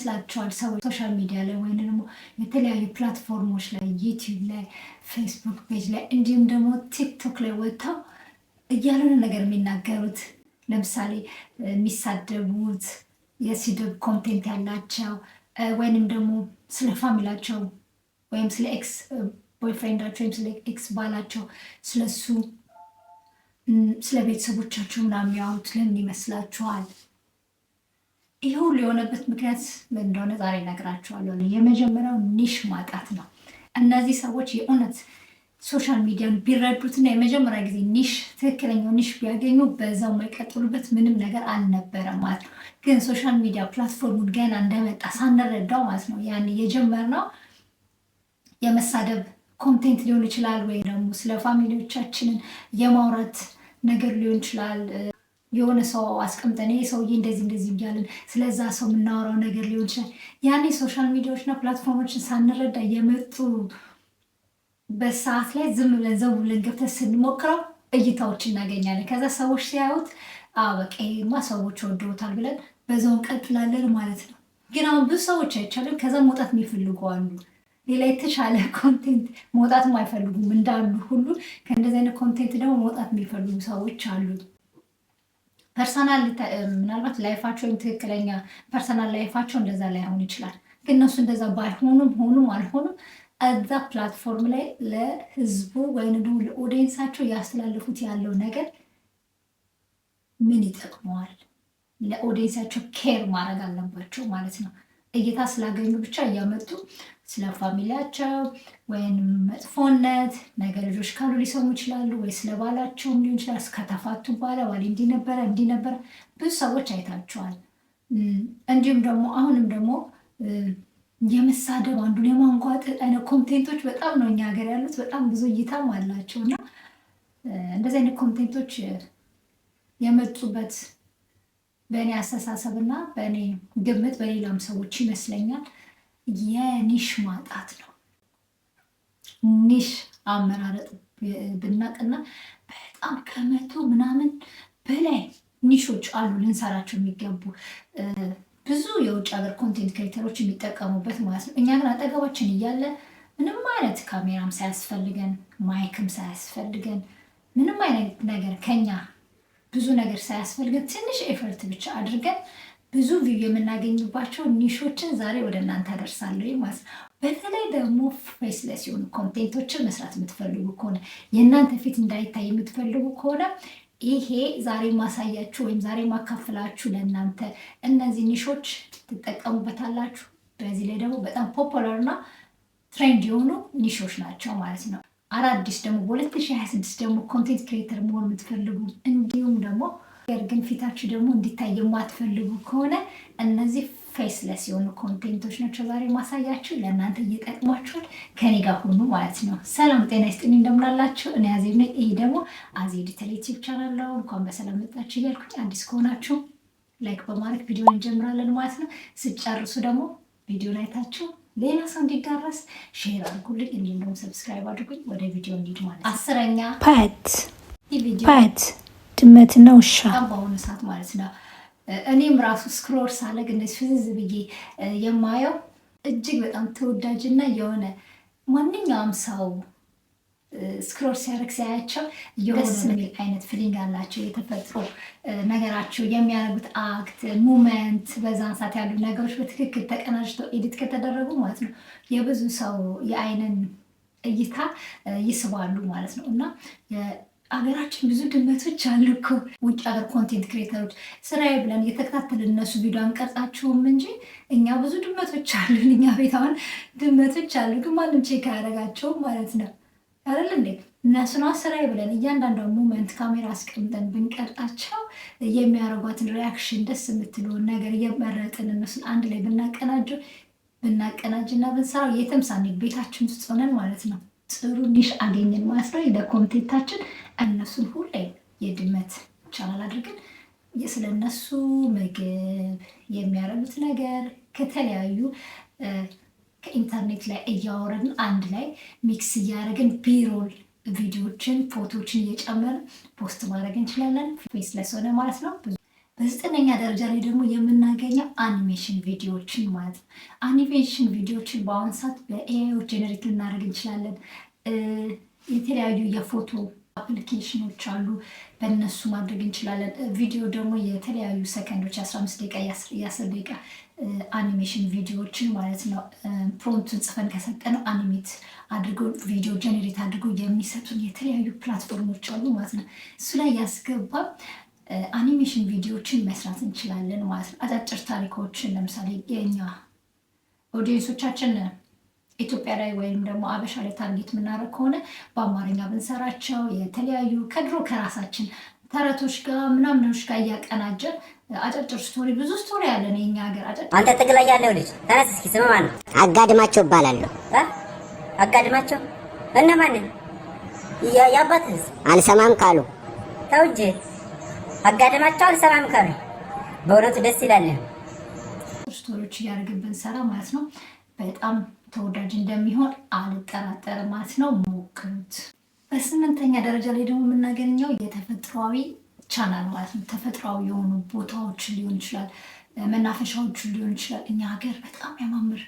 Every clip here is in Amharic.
ይመስላችኋል ሰዎች ሶሻል ሚዲያ ላይ ወይም ደግሞ የተለያዩ ፕላትፎርሞች ላይ ዩቲዩብ ላይ ፌስቡክ ፔጅ ላይ እንዲሁም ደግሞ ቲክቶክ ላይ ወጥተው እያልሆነ ነገር የሚናገሩት ለምሳሌ የሚሳደቡት የስድብ ኮንቴንት ያላቸው ወይንም ደግሞ ስለ ፋሚላቸው ወይም ስለ ኤክስ ቦይፍሬንዳቸው ወይም ስለ ኤክስ ባላቸው ስለሱ ስለ ቤተሰቦቻቸው ምናምን የሚያወሩት ለምን ይመስላችኋል? ይህ ሁሉ የሆነበት ምክንያት ምን እንደሆነ ዛሬ እነግራችኋለሁ። የመጀመሪያው ኒሽ ማጣት ነው። እነዚህ ሰዎች የእውነት ሶሻል ሚዲያን ቢረዱትና የመጀመሪያ ጊዜ ኒሽ ትክክለኛው ኒሽ ቢያገኙ በዛው የማይቀጥሉበት ምንም ነገር አልነበረም ማለት ነው። ግን ሶሻል ሚዲያ ፕላትፎርሙን ገና እንደመጣ ሳንረዳው ማለት ነው ያን የጀመርነው የመሳደብ ኮንቴንት ሊሆን ይችላል፣ ወይ ደግሞ ስለ ፋሚሊዎቻችንን የማውራት ነገር ሊሆን ይችላል። የሆነ ሰው አስቀምጠን ይሄ ሰውዬ እንደዚህ እያለን ስለዛ ሰው የምናወራው ነገር ሊሆን ይችላል። ያኔ ሶሻል ሚዲያዎችና ፕላትፎርሞችን ሳንረዳ የመጡ በሰዓት ላይ ዝም ብለን ዘው ብለን ገብተን ስንሞክረው እይታዎች እናገኛለን። ከዛ ሰዎች ሲያዩት በቃ ይሄማ ሰዎች ወደውታል ብለን በዛው እንቀጥላለን ማለት ነው። ግን አሁን ብዙ ሰዎች አይቻልም ከዛ መውጣት የሚፈልጉ አሉ። ሌላ የተሻለ ኮንቴንት መውጣት አይፈልጉም እንዳሉ ሁሉ ከእንደዚህ አይነት ኮንቴንት ደግሞ መውጣት የሚፈልጉ ሰዎች አሉ። ፐርሰናል ምናልባት ላይፋቸው ወይም ትክክለኛ ፐርሰናል ላይፋቸው እንደዛ ላይሆን ይችላል። ግን እነሱ እንደዛ ባይሆኑም አልሆኑም እዛ ፕላትፎርም ላይ ለህዝቡ ወይም ደግሞ ለኦዲየንሳቸው ያስተላለፉት ያለው ነገር ምን ይጠቅመዋል? ለኦዲየንሳቸው ኬር ማድረግ አለባቸው ማለት ነው። እይታ ስላገኙ ብቻ እያመጡ ስለ ፋሚሊያቸው ወይም መጥፎነት ነገ ልጆች ካሉ ሊሰሙ ይችላሉ፣ ወይ ስለ ባላቸውም ሊሆን ይችላል። እስከተፋቱ በኋላ ባሌ እንዲህ ነበረ ብዙ ሰዎች አይታቸዋል። እንዲሁም ደግሞ አሁንም ደግሞ የመሳደብ አንዱን የማንጓጠጥ አይነት ኮንቴንቶች በጣም ነው እኛ ሀገር ያሉት፣ በጣም ብዙ እይታም አላቸው እና እንደዚህ አይነት ኮንቴንቶች የመጡበት በእኔ አስተሳሰብ እና በእኔ ግምት በሌላም ሰዎች ይመስለኛል የኒሽ ማጣት ነው። ኒሽ አመራረጥ ብናቅና በጣም ከመቶ ምናምን በላይ ኒሾች አሉ ልንሰራቸው የሚገቡ ብዙ የውጭ ሀገር ኮንቴንት ክሬተሮች የሚጠቀሙበት ማለት ነው። እኛ ግን አጠገባችን እያለ ምንም አይነት ካሜራም ሳያስፈልገን ማይክም ሳያስፈልገን ምንም አይነት ነገር ከኛ ብዙ ነገር ሳያስፈልገን ትንሽ ኤፈርት ብቻ አድርገን ብዙ ቪዲዮ የምናገኝባቸው ኒሾችን ዛሬ ወደ እናንተ አደርሳለሁ ማለት ነው። በተለይ ደግሞ ፌስለስ የሆኑ ኮንቴንቶችን መስራት የምትፈልጉ ከሆነ የእናንተ ፊት እንዳይታይ የምትፈልጉ ከሆነ ይሄ ዛሬ ማሳያችሁ ወይም ዛሬ ማካፈላችሁ ለእናንተ እነዚህ ኒሾች ትጠቀሙበታላችሁ። በዚህ ላይ ደግሞ በጣም ፖፑላር እና ትሬንድ የሆኑ ኒሾች ናቸው ማለት ነው። አዳዲስ ደግሞ በ2026 ደግሞ ኮንቴንት ክሬተር መሆን የምትፈልጉ እንዲሁም ደግሞ ግን ፊታችሁ ደግሞ እንዲታይ የማትፈልጉ ከሆነ እነዚህ ፌስለስ የሆኑ ኮንቴንቶች ናቸው ዛሬ ማሳያችሁ። ለእናንተ እየጠቅሟችኋል። ከኔ ጋር ሁኑ ማለት ነው። ሰላም ጤና ይስጥልኝ፣ እንደምናላችሁ። እኔ አዜብ ነኝ። ይሄ ደግሞ አዜብ ዲጂታል ዩቲዩብ ቻናል ነው። እንኳን በሰላም መጣችሁ እያልኩኝ አዲስ ከሆናችሁ ላይክ በማድረግ ቪዲዮ እንጀምራለን ማለት ነው። ስጨርሱ ደግሞ ቪዲዮን አይታችሁ ሌላ ሰው እንዲዳረስ ሼር አድርጉልኝ፣ እንዲሁም ደግሞ ሰብስክራይብ አድርጉኝ። ወደ ቪዲዮ እንሂድ ማለት ነው። 10ኛ ፓት ድመትና ውሻ በአሁኑ ሰዓት ማለት ነው። እኔም ራሱ ስክሮል ሳለግ እንደዚህ ፍዝዝ ብዬ የማየው እጅግ በጣም ተወዳጅና የሆነ ማንኛውም ሰው ስክሮል ሲያደርግ ሲያያቸው ደስ የሚል አይነት ፊሊንግ አላቸው። የተፈጥሮ ነገራቸው የሚያደርጉት አክት ሙመንት፣ በዛን ሰዓት ያሉ ነገሮች በትክክል ተቀናጅተው ኤዲት ከተደረጉ ማለት ነው የብዙ ሰው የአይንን እይታ ይስባሉ ማለት ነው። እና አገራችን ብዙ ድመቶች አሉ እኮ ውጭ ሀገር ኮንቴንት ክሬተሮች ስራዬ ብለን እየተከታተልን እነሱ ቪዲዮ አንቀርጻቸውም እንጂ እኛ ብዙ ድመቶች አሉን። እኛ ቤት አሁን ድመቶች አሉ፣ ግን ማንም ቼክ አያደርጋቸውም ማለት ነው አይደል እንዴ? እነሱን ስራዬ ብለን እያንዳንዷን ሞመንት ካሜራ አስቀምጠን ብንቀርጣቸው የሚያደርጓትን ሪያክሽን ደስ የምትለውን ነገር እየመረጥን እነሱን አንድ ላይ ብናቀናጅና ብንሰራው የትም ሳንሄድ ቤታችን ውስጥ ሆነን ማለት ነው ጥሩ ኒሽ አገኘን ማለት ነው ለኮንቴንታችን። እነሱን ሁሌ የድመት ቻናል አድርገን ስለነሱ ምግብ የሚያረጉት ነገር ከተለያዩ ከኢንተርኔት ላይ እያወረድን አንድ ላይ ሚክስ እያደረግን ቢሮል ቪዲዮዎችን ፎቶዎችን እየጨመርን ፖስት ማድረግ እንችላለን። ፌስለስ ሆነ ማለት ነው። በዘጠነኛ ደረጃ ላይ ደግሞ የምናገኘው አኒሜሽን ቪዲዮዎችን ማለት ነው። አኒሜሽን ቪዲዮዎችን በአሁኑ ሰዓት በኤአይ ጀነሬት ልናደርግ እንችላለን። የተለያዩ የፎቶ አፕሊኬሽኖች አሉ፣ በእነሱ ማድረግ እንችላለን። ቪዲዮ ደግሞ የተለያዩ ሰከንዶች 15 ደቂቃ የ10 ደቂቃ አኒሜሽን ቪዲዮዎችን ማለት ነው። ፕሮምፕቱን ጽፈን ከሰጠነው አኒሜት አድርገው ቪዲዮ ጀኔሬት አድርገው የሚሰጡን የተለያዩ ፕላትፎርሞች አሉ ማለት ነው። እሱ ላይ ያስገባ አኒሜሽን ቪዲዮዎችን መስራት እንችላለን ማለት ነው። አጫጭር ታሪኮችን ለምሳሌ የኛ ኦዲየንሶቻችን ኢትዮጵያ ላይ ወይም ደግሞ አበሻ ላይ ታርጌት የምናደርግ ከሆነ በአማርኛ ብንሰራቸው የተለያዩ ከድሮ ከራሳችን ተረቶች ጋር ምናምኖች ጋር እያቀናጀን አጫጭር ስቶሪ፣ ብዙ ስቶሪ ያለን የኛ ሀገር አጫጭር። አንተ ጥግ ላይ ያለው ልጅ ተነስ እስኪ፣ ስም ማን ነው? አጋድማቸው እባላለሁ። አጋድማቸው? እነማን? የአባትህስ? አልሰማም ካሉ ተው እንጂ አጋድማቸው አልሰማም ካሉ በእውነቱ ደስ ይላል። ስቶሪዎች እያደረግን ብንሰራ ማለት ነው በጣም ተወዳጅ እንደሚሆን አልጠራጠርም ማለት ነው። ሞክሩት። በስምንተኛ ደረጃ ላይ ደግሞ የምናገኘው የተፈጥሯዊ ቻናል ማለት ነው። ተፈጥሯዊ የሆኑ ቦታዎችን ሊሆን ይችላል፣ መናፈሻዎችን ሊሆን ይችላል። እኛ ሀገር በጣም ያማምር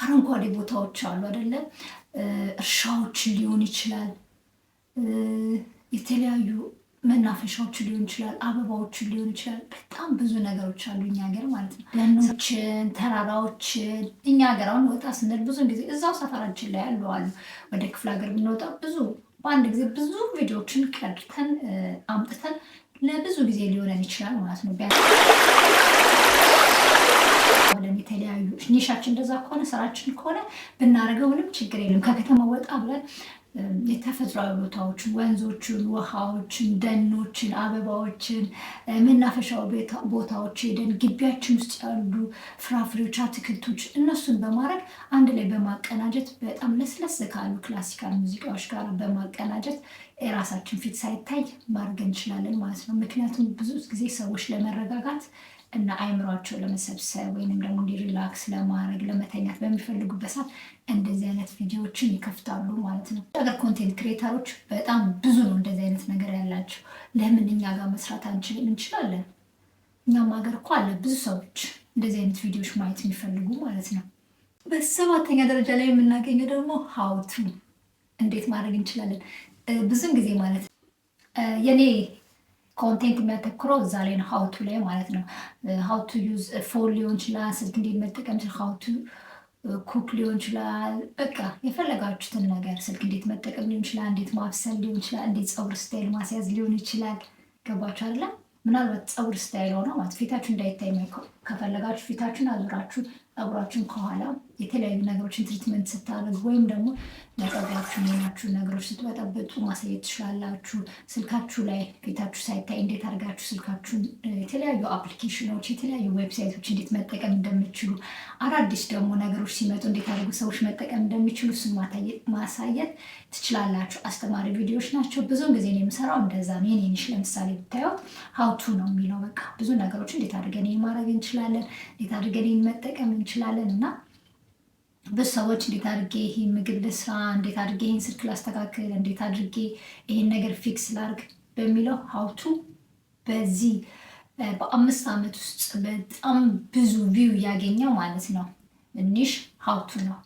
አረንጓዴ ቦታዎች አሉ አይደለም? እርሻዎችን ሊሆን ይችላል፣ የተለያዩ መናፈሻዎችን ሊሆን ይችላል፣ አበባዎችን ሊሆን ይችላል። በጣም ብዙ ነገሮች አሉ እኛ ሀገር ማለት ነው። ደኖችን፣ ተራራዎችን እኛ ሀገር አሁን ወጣ ስንል ብዙ ጊዜ እዛው ሰፈራችን ላይ ያሉ አሉ። ወደ ክፍለ ሀገር ብንወጣ ብዙ በአንድ ጊዜ ብዙ ቪዲዮዎችን ቀድተን አምጥተን ለብዙ ጊዜ ሊሆነን ይችላል ማለት ነው። ብለን የተለያዩ ኒሻችን እንደዛ ከሆነ ስራችን ከሆነ ብናደርገው ምንም ችግር የለም። ከከተማ ወጣ ብለን የተፈጥሯዊ ቦታዎችን፣ ወንዞችን፣ ውሃዎችን፣ ደኖችን፣ አበባዎችን፣ መናፈሻ ቦታዎች ሄደን ግቢያችን ውስጥ ያሉ ፍራፍሬዎች፣ አትክልቶች እነሱን በማድረግ አንድ ላይ በማቀናጀት በጣም ለስለስ ካሉ ክላሲካል ሙዚቃዎች ጋር በማቀናጀት የራሳችን ፊት ሳይታይ ማድረግ እንችላለን ማለት ነው። ምክንያቱም ብዙ ጊዜ ሰዎች ለመረጋጋት እና አይምሯቸው ለመሰብሰብ ወይንም ደግሞ ሪላክስ ለማድረግ ለመተኛት በሚፈልጉበት ሰዓት እንደዚህ አይነት ቪዲዮዎችን ይከፍታሉ ማለት ነው። ሀገር ኮንቴንት ክሬተሮች በጣም ብዙ ነው እንደዚህ አይነት ነገር ያላቸው። ለምን እኛ ጋር መስራት አንችልም? እንችላለን። እኛም ሀገር እኮ አለ ብዙ ሰዎች እንደዚህ አይነት ቪዲዮዎች ማየት የሚፈልጉ ማለት ነው። በሰባተኛ ደረጃ ላይ የምናገኘው ደግሞ ሀውቱ እንዴት ማድረግ እንችላለን። ብዙም ጊዜ ማለት ነው የኔ ኮንቴንት የሚያተኩረው እዛ ላይ ነው፣ ሀውቱ ላይ ማለት ነው። ሀውቱ ዩዝ ፎን ሊሆን ይችላል፣ ስልክ እንዴት መጠቀም ይችላል፣ ሀውቱ ኩክ ሊሆን ይችላል። በቃ የፈለጋችሁትን ነገር ስልክ እንዴት መጠቀም ሊሆን ይችላል፣ እንዴት ማብሰል ሊሆን ይችላል፣ እንዴት ፀጉር ስታይል ማስያዝ ሊሆን ይችላል። ገባችሁ አይደለም? ምናልባት ፀጉር ስታይል ሆነ ማለት ፊታችሁ እንዳይታይ ከፈለጋችሁ ፊታችሁን አዙራችሁ ፀጉራችሁን ከኋላ የተለያዩ ነገሮችን ትሪትመንት ስታደርጉ ወይም ደግሞ ለፀጉራችሁ የሚሆናችሁ ነገሮች ስትበጠብጡ ማሳየት ትችላላችሁ። ስልካችሁ ላይ ፊታችሁ ሳይታይ እንዴት አድርጋችሁ ስልካችሁን የተለያዩ አፕሊኬሽኖች፣ የተለያዩ ዌብሳይቶች እንዴት መጠቀም እንደሚችሉ፣ አዳዲስ ደግሞ ነገሮች ሲመጡ እንዴት አድርጉ ሰዎች መጠቀም እንደሚችሉ እሱን ማሳየት ትችላላችሁ። አስተማሪ ቪዲዮዎች ናቸው። ብዙውን ጊዜ የምሰራው እንደዛ ነው። የኔንሽ ለምሳሌ ብታዩት ሀውቱ ነው የሚለው። በቃ ብዙ ነገሮች እንዴት አድርገን ማድረግ እንችላለን፣ እንዴት አድርገን መጠቀም እንችላለን እና ብዙ ሰዎች እንዴት አድርጌ ይሄን ምግብ ልስራ፣ እንዴት አድርጌ ይሄን ስልክ ላስተካክል፣ እንዴት አድርጌ ይሄን ነገር ፊክስ ላርግ በሚለው ሀውቱ በዚህ በ5 ዓመት ውስጥ በጣም ብዙ ቪው እያገኘው ማለት ነው። ትንሽ ሀውቱ ነው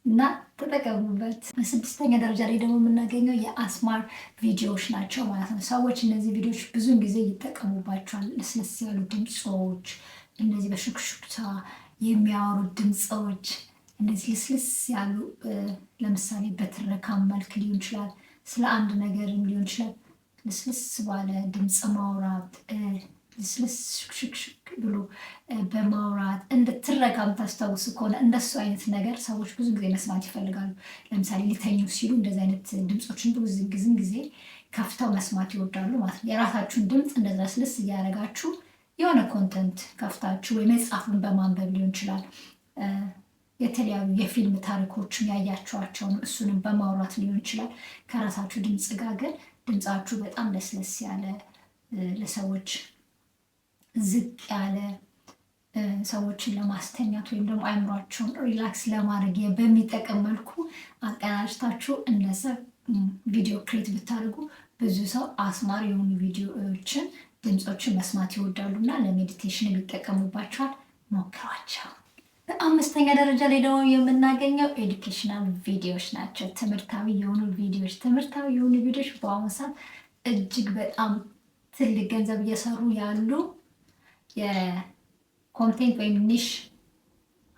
እና ተጠቀሙበት። በስድስተኛ ደረጃ ላይ ደግሞ የምናገኘው የአስማር ቪዲዮዎች ናቸው ማለት ነው። ሰዎች እነዚህ ቪዲዮዎች ብዙውን ጊዜ ይጠቀሙባቸዋል። ለስለስ ያሉ ድምፆች፣ እነዚህ በሹክሹክታ የሚያወሩ ድምፆች፣ እነዚህ ልስልስ ያሉ ለምሳሌ በትረካ መልክ ሊሆን ይችላል፣ ስለ አንድ ነገርም ሊሆን ይችላል። ልስልስ ባለ ድምፅ ማውራት፣ ልስልስ ሽክሽክ ብሎ በማውራት እንደ ትረካ የምታስታውሱ ከሆነ እንደሱ አይነት ነገር ሰዎች ብዙ ጊዜ መስማት ይፈልጋሉ። ለምሳሌ ሊተኙ ሲሉ እንደዚህ አይነት ድምፆችን ብዙ ጊዜ ከፍተው መስማት ይወዳሉ ማለት ነው። የራሳችሁን ድምፅ እንደዛ ልስልስ እያደረጋችሁ የሆነ ኮንተንት ከፍታችሁ ወይ መጽሐፍን በማንበብ ሊሆን ይችላል። የተለያዩ የፊልም ታሪኮችን ያያችኋቸውን እሱንም በማውራት ሊሆን ይችላል። ከራሳችሁ ድምፅ ጋር ግን ድምፃችሁ በጣም ለስለስ ያለ ለሰዎች ዝቅ ያለ ሰዎችን ለማስተኛት ወይም ደግሞ አይምሯቸውን ሪላክስ ለማድረግ በሚጠቀም መልኩ አቀናጅታችሁ እነዛ ቪዲዮ ክሬት ብታደርጉ ብዙ ሰው አስማሪ የሆኑ ቪዲዮዎችን ድምፆችን መስማት ይወዳሉና ለሜዲቴሽን የሚጠቀሙባቸዋል። ሞክሯቸው። በአምስተኛ ደረጃ ላይ ደግሞ የምናገኘው ኤዱኬሽናል ቪዲዮዎች ናቸው። ትምህርታዊ የሆኑ ቪዲዮዎች በአሁኑ ሰዓት እጅግ በጣም ትልቅ ገንዘብ እየሰሩ ያሉ የኮንቴንት ወይም ኒሽ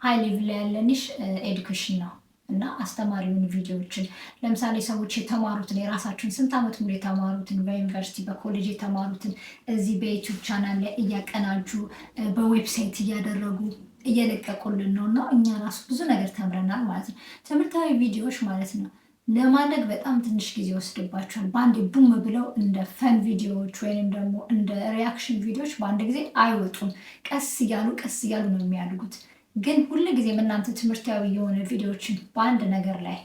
ሃይ ሌቭል ያለ ኒሽ ኤዱኬሽን ነው እና አስተማሪ የሆኑ ቪዲዮዎችን ለምሳሌ ሰዎች የተማሩትን የራሳቸውን ስንት ዓመት ሙሉ የተማሩትን በዩኒቨርሲቲ በኮሌጅ የተማሩትን እዚህ በዩቲዩብ ቻናል ላይ እያቀናጁ በዌብሳይት እያደረጉ እየለቀቁልን ነው እና እኛ ራሱ ብዙ ነገር ተምረናል ማለት ነው። ትምህርታዊ ቪዲዮዎች ማለት ነው ለማድረግ በጣም ትንሽ ጊዜ ወስድባቸዋል። በአንድ ቡም ብለው እንደ ፈን ቪዲዮዎች ወይም ደግሞ እንደ ሪያክሽን ቪዲዮዎች በአንድ ጊዜ አይወጡም። ቀስ እያሉ ነው የሚያድጉት። ግን ሁሉ ጊዜም እናንተ ትምህርታዊ የሆነ ቪዲዮዎችን በአንድ ነገር ላይ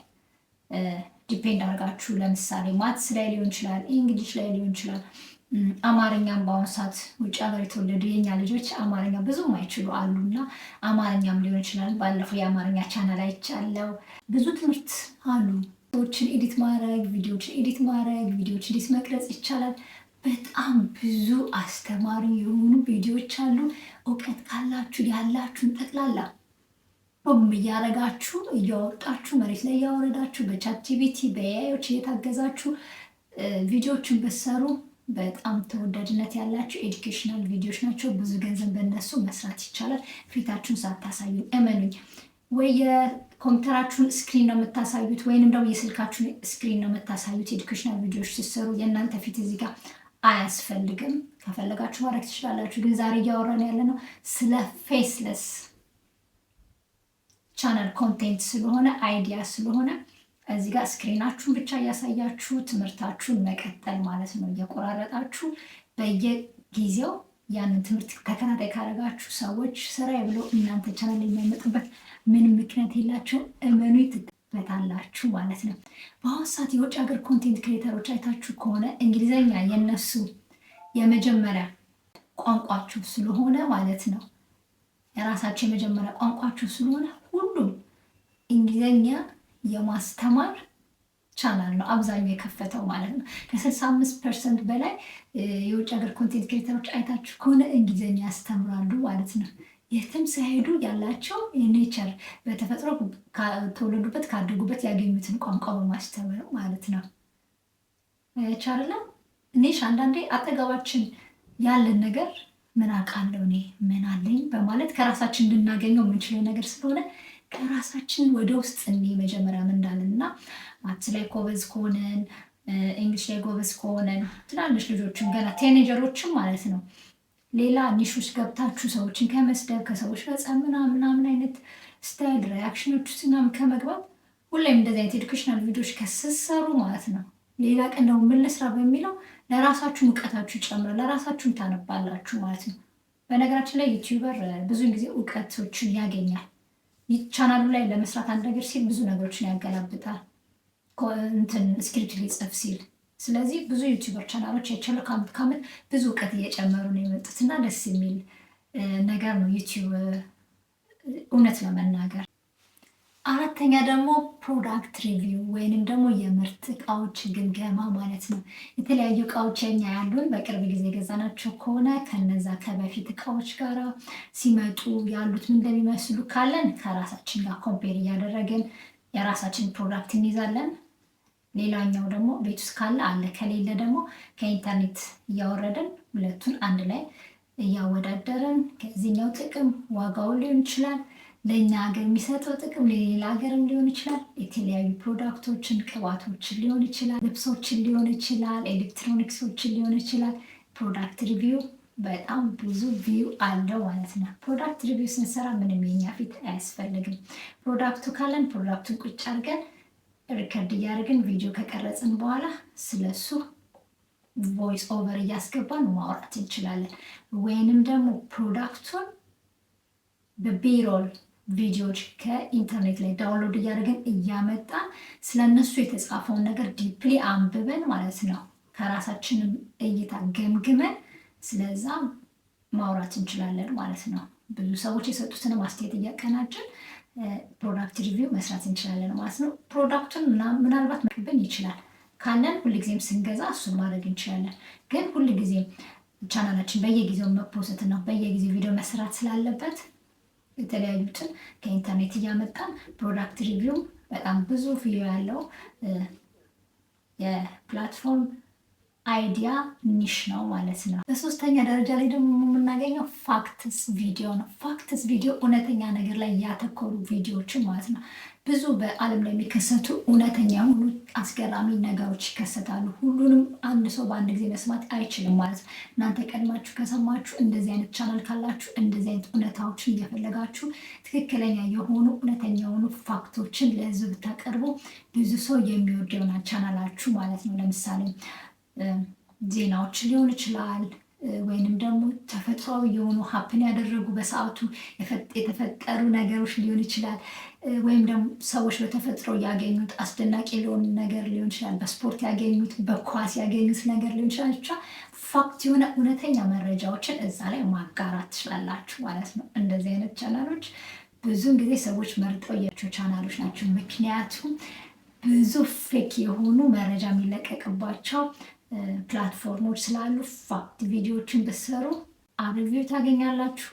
ዲፔንድ አድርጋችሁ ለምሳሌ ማትስ ላይ ሊሆን ይችላል፣ እንግሊሽ ላይ ሊሆን ይችላል፣ አማርኛም በአሁኑ ሰዓት ውጭ ሀገር የተወለዱ የኛ ልጆች አማርኛ ብዙም አይችሉ አሉና አማርኛም ሊሆን ይችላል። ባለፈው የአማርኛ ቻናል አይቻለው። ብዙ ትምህርት አሉ። ሰዎችን ኤዲት ማድረግ፣ ቪዲዮዎችን ኤዲት ማድረግ፣ ቪዲዮዎች እንዴት መቅረጽ ይቻላል። በጣም ብዙ አስተማሪ የሆኑ ቪዲዮዎች አሉ። እውቀት ካላችሁ ያላችሁን ጠቅላላ እያረጋችሁ እያወጣችሁ መሬት ላይ እያወረዳችሁ በቻት ጂፒቲ በኤአይዎች እየታገዛችሁ ቪዲዮዎችን በሰሩ በጣም ተወዳጅነት ያላቸው ኤዱኬሽናል ቪዲዮዎች ናቸው። ብዙ ገንዘብ በእነሱ መስራት ይቻላል። ፊታችሁን ሳታሳዩ እመኑኝ። ወይ የኮምፒውተራችሁን ስክሪን ነው የምታሳዩት ወይንም ደግሞ የስልካችሁን ስክሪን ነው የምታሳዩት። ኤዱኬሽናል ቪዲዮዎች ሲሰሩ የእናንተ ፊት እዚህ ጋር አያስፈልግም። ከፈለጋችሁ ማድረግ ትችላላችሁ። ግን ዛሬ እያወራን ያለ ነው ስለ ፌስለስ ቻናል ኮንቴንት ስለሆነ አይዲያ ስለሆነ እዚህ ጋር ስክሪናችሁን ብቻ እያሳያችሁ ትምህርታችሁን መቀጠል ማለት ነው። እየቆራረጣችሁ በየጊዜው ያንን ትምህርት ተከታታይ ካደረጋችሁ ሰዎች ስራዬ ብለው እናንተ ቻናል የሚያመጡበት ምንም ምክንያት የላቸውም። እመኑ ትበታላችሁ ማለት ነው። በአሁኑ ሰዓት የውጭ ሀገር ኮንቴንት ክሬተሮች አይታችሁ ከሆነ እንግሊዝኛ የነሱ የመጀመሪያ ቋንቋችሁ ስለሆነ ማለት ነው። የራሳቸው የመጀመሪያ ቋንቋችሁ ስለሆነ ሁሉም እንግሊዝኛ የማስተማር ቻናል ነው አብዛኛው የከፈተው ማለት ነው። ከ65% በላይ የውጭ ሀገር ኮንቴንት ክሬተሮች አይታችሁ ከሆነ እንግሊዝኛ ያስተምራሉ ማለት ነው። የትም ሳይሄዱ ያላቸው የኔቸር በተፈጥሮ ከተወለዱበት ካደጉበት ያገኙትን ቋንቋ በማስተማር ማለት ነው። አይቻልም እኔሽ አንዳንዴ አጠገባችን ያለን ነገር ምን አውቃለሁ እኔ ምን አለኝ በማለት ከራሳችን እንድናገኘው የምንችለው ነገር ስለሆነ ከራሳችን ወደ ውስጥ እኔ መጀመሪያ ምን እንዳለን እና ማትስ ላይ ጎበዝ ከሆነን እንግሊሽ ላይ ጎበዝ ከሆነን ትናንሽ ልጆችም ገና ቲኔጀሮችም ማለት ነው ሌላ ኒሽ ውስጥ ገብታችሁ ሰዎችን ከመስደብ ከሰዎች ጋር ምናምን አይነት ስታይል ሪያክሽኖች ምናምን ከመግባት ሁሌም እንደዚህ አይነት ኤዱኬሽናል ቪዲዮዎች ከስሰሩ ማለት ነው ሌላ ቀን ደግሞ ምን ልስራ በሚለው ለራሳችሁ እውቀታችሁ ይጨምራል፣ ለራሳችሁም ታነባላችሁ ማለት ነው። በነገራችን ላይ ዩቲዩበር ብዙውን ጊዜ እውቀቶችን ያገኛል። ቻናሉ ላይ ለመስራት አንድ ነገር ሲል ብዙ ነገሮችን ያገላብጣል፣ እንትን ስክሪፕት ሊጽፍ ሲል። ስለዚህ ብዙ ዩቲዩበር ቻናሎች የቻለው ከዓመት ብዙ እውቀት እየጨመሩ ነው የመጡት እና ደስ የሚል ነገር ነው ዩቲዩብ እውነት ለመናገር። አራተኛ ደግሞ ፕሮዳክት ሪቪው ወይንም ደግሞ የምርት እቃዎች ግምገማ ማለት ነው። የተለያዩ እቃዎች የኛ ያሉን በቅርብ ጊዜ የገዛናቸው ከሆነ ከነዛ ከበፊት እቃዎች ጋር ሲመጡ ያሉት ምን እንደሚመስሉ ካለን ከራሳችን ጋር ኮምፔር እያደረግን የራሳችን ፕሮዳክት እንይዛለን። ሌላኛው ደግሞ ቤት ውስጥ ካለ አለ፣ ከሌለ ደግሞ ከኢንተርኔት እያወረድን ሁለቱን አንድ ላይ እያወዳደርን ከዚህኛው ጥቅም ዋጋውን ሊሆን ይችላል ለእኛ ሀገር የሚሰጠው ጥቅም ለሌላ ሀገርም ሊሆን ይችላል። የተለያዩ ፕሮዳክቶችን ቅባቶችን ሊሆን ይችላል፣ ልብሶችን ሊሆን ይችላል፣ ኤሌክትሮኒክሶችን ሊሆን ይችላል። ፕሮዳክት ሪቪው በጣም ብዙ ቪው አለው ማለት ነው። ፕሮዳክት ሪቪው ስንሰራ ምንም የኛ ፊት አያስፈልግም። ፕሮዳክቱ ካለን ፕሮዳክቱን ቁጭ አድርገን ሪከርድ እያደረግን ቪዲዮ ከቀረጽን በኋላ ስለሱ ቮይስ ኦቨር እያስገባን ማውራት እንችላለን። ወይንም ደግሞ ፕሮዳክቱን በቢሮል ቪዲዮዎች ከኢንተርኔት ላይ ዳውንሎድ እያደረግን እያመጣን ስለነሱ የተጻፈውን ነገር ዲፕሊ አንብበን ማለት ነው ከራሳችንም እይታ ገምግመን ስለዛ ማውራት እንችላለን ማለት ነው። ብዙ ሰዎች የሰጡትን አስተያየት እያቀናጀን ፕሮዳክት ሪቪው መስራት እንችላለን ማለት ነው። ፕሮዳክቱን ምናልባት መቅብን ይችላል ካለን ሁልጊዜም ስንገዛ እሱን ማድረግ እንችላለን። ግን ሁልጊዜም ቻናላችን በየጊዜው መፖስት ነው፣ በየጊዜው ቪዲዮ መስራት ስላለበት የተለያዩትን ከኢንተርኔት እያመጣን ፕሮዳክት ሪቪው በጣም ብዙ ቪዲዮ ያለው የፕላትፎርም አይዲያ ኒሽ ነው ማለት ነው። በሶስተኛ ደረጃ ላይ ደግሞ የምናገኘው ፋክትስ ቪዲዮ ነው። ፋክትስ ቪዲዮ እውነተኛ ነገር ላይ ያተኮሩ ቪዲዮዎችን ማለት ነው። ብዙ በዓለም ላይ የሚከሰቱ እውነተኛ የሆኑ አስገራሚ ነገሮች ይከሰታሉ። ሁሉንም አንድ ሰው በአንድ ጊዜ መስማት አይችልም ማለት ነው። እናንተ ቀድማችሁ ከሰማችሁ እንደዚህ አይነት ቻናል ካላችሁ እንደዚህ አይነት እውነታዎችን እየፈለጋችሁ ትክክለኛ የሆኑ እውነተኛ የሆኑ ፋክቶችን ለህዝብ ብታቀርቡ ብዙ ሰው የሚወድ ይሆናል ቻናላችሁ ማለት ነው። ለምሳሌ ዜናዎች ሊሆን ይችላል፣ ወይንም ደግሞ ተፈጥሯዊ የሆኑ ሀፕን ያደረጉ በሰዓቱ የተፈጠሩ ነገሮች ሊሆን ይችላል፣ ወይም ደግሞ ሰዎች በተፈጥሮ ያገኙት አስደናቂ ሊሆን ነገር ሊሆን ይችላል፣ በስፖርት ያገኙት፣ በኳስ ያገኙት ነገር ሊሆን ይችላል። ብቻ ፋክት የሆነ እውነተኛ መረጃዎችን እዛ ላይ ማጋራት ትችላላችሁ ማለት ነው። እንደዚህ አይነት ቻናሎች ብዙውን ጊዜ ሰዎች መርጠው ያቸው ቻናሎች ናቸው። ምክንያቱም ብዙ ፌክ የሆኑ መረጃ የሚለቀቅባቸው ፕላትፎርሞች ስላሉ ፋክት ቪዲዮዎችን ብትሰሩ አሪቪው ታገኛላችሁ።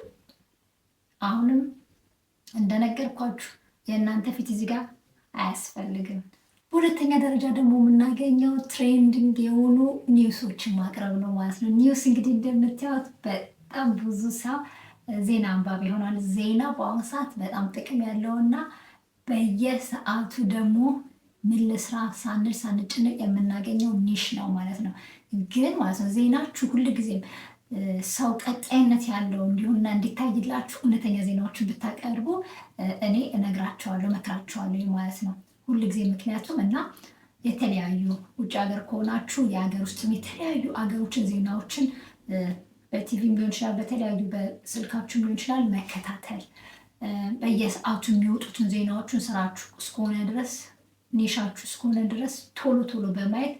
አሁንም እንደነገርኳችሁ የእናንተ ፊት እዚህ ጋር አያስፈልግም። በሁለተኛ ደረጃ ደግሞ የምናገኘው ትሬንዲንግ የሆኑ ኒውሶችን ማቅረብ ነው ማለት ነው። ኒውስ እንግዲህ እንደምታዩት በጣም ብዙ ሰው ዜና አንባቢ ይሆናል። ዜና በአሁኑ ሰዓት በጣም ጥቅም ያለውና በየሰዓቱ ደግሞ ምን ልስራ ሳንል ሳንጭንቅ የምናገኘው ኒሽ ነው ማለት ነው። ግን ማለት ነው ዜናችሁ ሁልጊዜም ሰው ቀጣይነት ያለው እንዲሁና እንዲታይላችሁ እውነተኛ ዜናዎችን ብታቀርቡ እኔ እነግራቸዋለሁ፣ መክራቸዋለሁ ማለት ነው ሁልጊዜ። ምክንያቱም እና የተለያዩ ውጭ ሀገር ከሆናችሁ የሀገር ውስጥም የተለያዩ ሀገሮችን ዜናዎችን በቲቪም ሊሆን ይችላል፣ በተለያዩ በስልካችሁም ሊሆን ይችላል መከታተል፣ በየሰዓቱ የሚወጡትን ዜናዎችን ስራችሁ እስከሆነ ድረስ ኒሻችሁ እስከሆነ ድረስ ቶሎ ቶሎ በማየት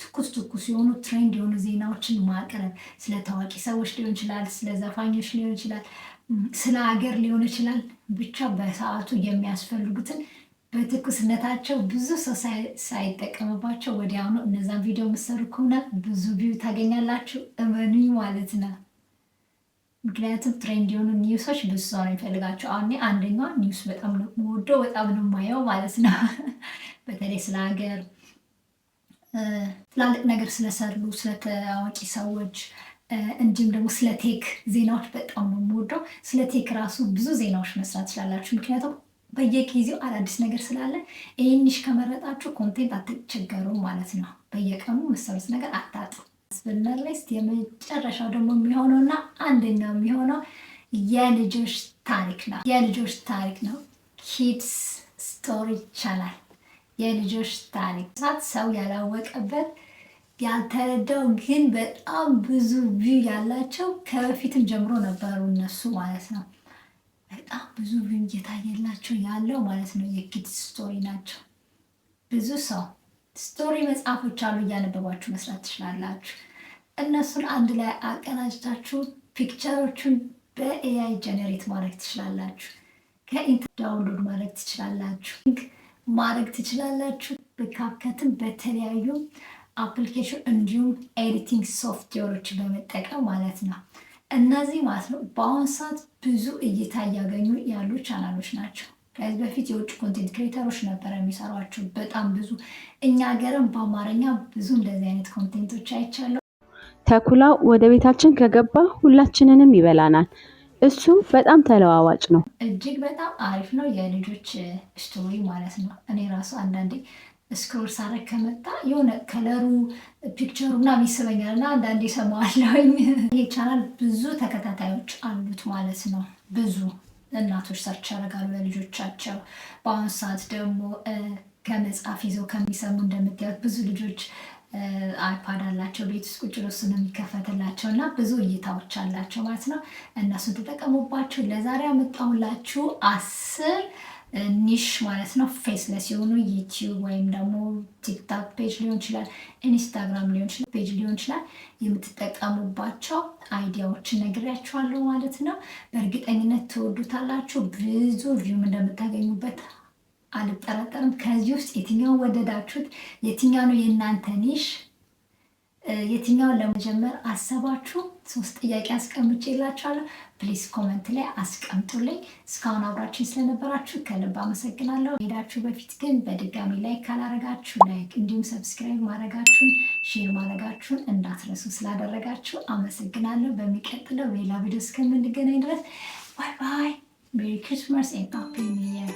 ትኩስ ትኩስ የሆኑ ትሬንድ የሆኑ ዜናዎችን ማቅረብ፣ ስለ ታዋቂ ሰዎች ሊሆን ይችላል፣ ስለ ዘፋኞች ሊሆን ይችላል፣ ስለ ሀገር ሊሆን ይችላል። ብቻ በሰዓቱ የሚያስፈልጉትን በትኩስነታቸው ብዙ ሰው ሳይጠቀምባቸው ወዲያውኑ እነዛን ቪዲዮ የምትሰሩ ከሆነ ብዙ ቪው ታገኛላችሁ። እመኑኝ ማለት ነው። ምክንያቱም ትሬንድ የሆኑ ኒውሶች ብዙ ሰው ነው የሚፈልጋቸው። አሁን አንደኛዋ ኒውስ በጣም ነው የምወደው፣ በጣም ነው የማየው ማለት ነው። በተለይ ስለ ሀገር ትላልቅ ነገር ስለሰሩ ስለ ታዋቂ ሰዎች እንዲሁም ደግሞ ስለ ቴክ ዜናዎች በጣም ነው የምወደው። ስለ ቴክ ራሱ ብዙ ዜናዎች መስራት ትችላላችሁ። ምክንያቱም በየጊዜው አዳዲስ ነገር ስላለ ይህን ኒሽ ከመረጣችሁ ኮንቴንት አትቸገሩም ማለት ነው። በየቀኑ መሰሩት ነገር አታጡ። ስብናሊስት የመጨረሻው ደግሞ የሚሆነው እና አንደኛው የሚሆነው የልጆች ታሪክ ነው። የልጆች ታሪክ ነው። ኪድስ ስቶሪ ቻናል የልጆች ታሪክ ሳት ሰው ያላወቀበት ያልተረዳው ግን በጣም ብዙ ቪው ያላቸው ከበፊትም ጀምሮ ነበሩ እነሱ ማለት ነው። በጣም ብዙ ቪው እየታየላቸው ያለው ማለት ነው የኪድስ ስቶሪ ናቸው። ብዙ ሰው ስቶሪ መጽሐፎች አሉ፣ እያነበባችሁ መስራት ትችላላችሁ። እነሱን አንድ ላይ አቀናጅታችሁ ፒክቸሮቹን በኤአይ ጀነሬት ማድረግ ትችላላችሁ። ከኢንተርኔት ዳውንሎድ ማድረግ ትችላላችሁ። በካፕከትም በተለያዩ አፕሊኬሽን እንዲሁም ኤዲቲንግ ሶፍትዌሮች በመጠቀም ማለት ነው። እነዚህ ማለት ነው በአሁኑ ሰዓት ብዙ እይታ እያገኙ ያሉ ቻናሎች ናቸው። ከዚህ በፊት የውጭ ኮንቴንት ክሬተሮች ነበረ የሚሰሯቸው በጣም ብዙ። እኛ ሀገርም በአማርኛ ብዙ እንደዚህ አይነት ኮንቴንቶች አይቻለሁ። ተኩላው ወደ ቤታችን ከገባ ሁላችንንም ይበላናል። እሱ በጣም ተለዋዋጭ ነው። እጅግ በጣም አሪፍ ነው የልጆች ስቶሪ ማለት ነው። እኔ ራሱ አንዳንዴ ስክሮል ሳረግ ከመጣ የሆነ ከለሩ ፒክቸሩ ምናምን ይስበኛል እና አንዳንዴ ሰማዋለሁኝ። ይሄ ቻናል ብዙ ተከታታዮች አሉት ማለት ነው። ብዙ እናቶች ሰርች ያደርጋሉ ለልጆቻቸው። በአሁኑ ሰዓት ደግሞ ከመጽሐፍ ይዘው ከሚሰሙ እንደምታዩት ብዙ ልጆች አይፓድ አላቸው ቤት ውስጥ ቁጭ ብሎ እሱ ነው የሚከፈትላቸው እና ብዙ እይታዎች አላቸው ማለት ነው። እነሱን ተጠቀሙባቸው። ለዛሬ ያመጣሁላችሁ 10 ኒሽ ማለት ነው ፌስለስ የሆኑ ዩቲዩብ ወይም ደግሞ ቲክታክ ፔጅ ሊሆን ይችላል፣ ኢንስታግራም ሊሆን ይችላል፣ ፔጅ ሊሆን ይችላል የምትጠቀሙባቸው አይዲያዎችን ነግሬያችኋለሁ ማለት ነው። በእርግጠኝነት ትወዱታላችሁ። ብዙ ቪውም እንደምታገኙበት አልጠራጠርም። ከዚህ ውስጥ የትኛውን ወደዳችሁት? የትኛው ነው የእናንተ ኒሽ? የትኛውን ለመጀመር አሰባችሁ? 3 ጥያቄ አስቀምጬላችኋለሁ። ፕሊስ ኮመንት ላይ አስቀምጡልኝ። እስካሁን አብራችን ስለነበራችሁ ከልብ አመሰግናለሁ። ሄዳችሁ በፊት ግን በድጋሚ ላይክ ካላረጋችሁ ላይክ፣ እንዲሁም ሰብስክራይብ ማድረጋችሁን ሼር ማድረጋችሁን እንዳትረሱ። ስላደረጋችሁ አመሰግናለሁ። በሚቀጥለው ሌላ ቪዲዮ እስከምንገናኝ ድረስ ባይ ባይ። ሜሪ ክሪስማስ ኤንድ ሃፒ ኒው ኢየር።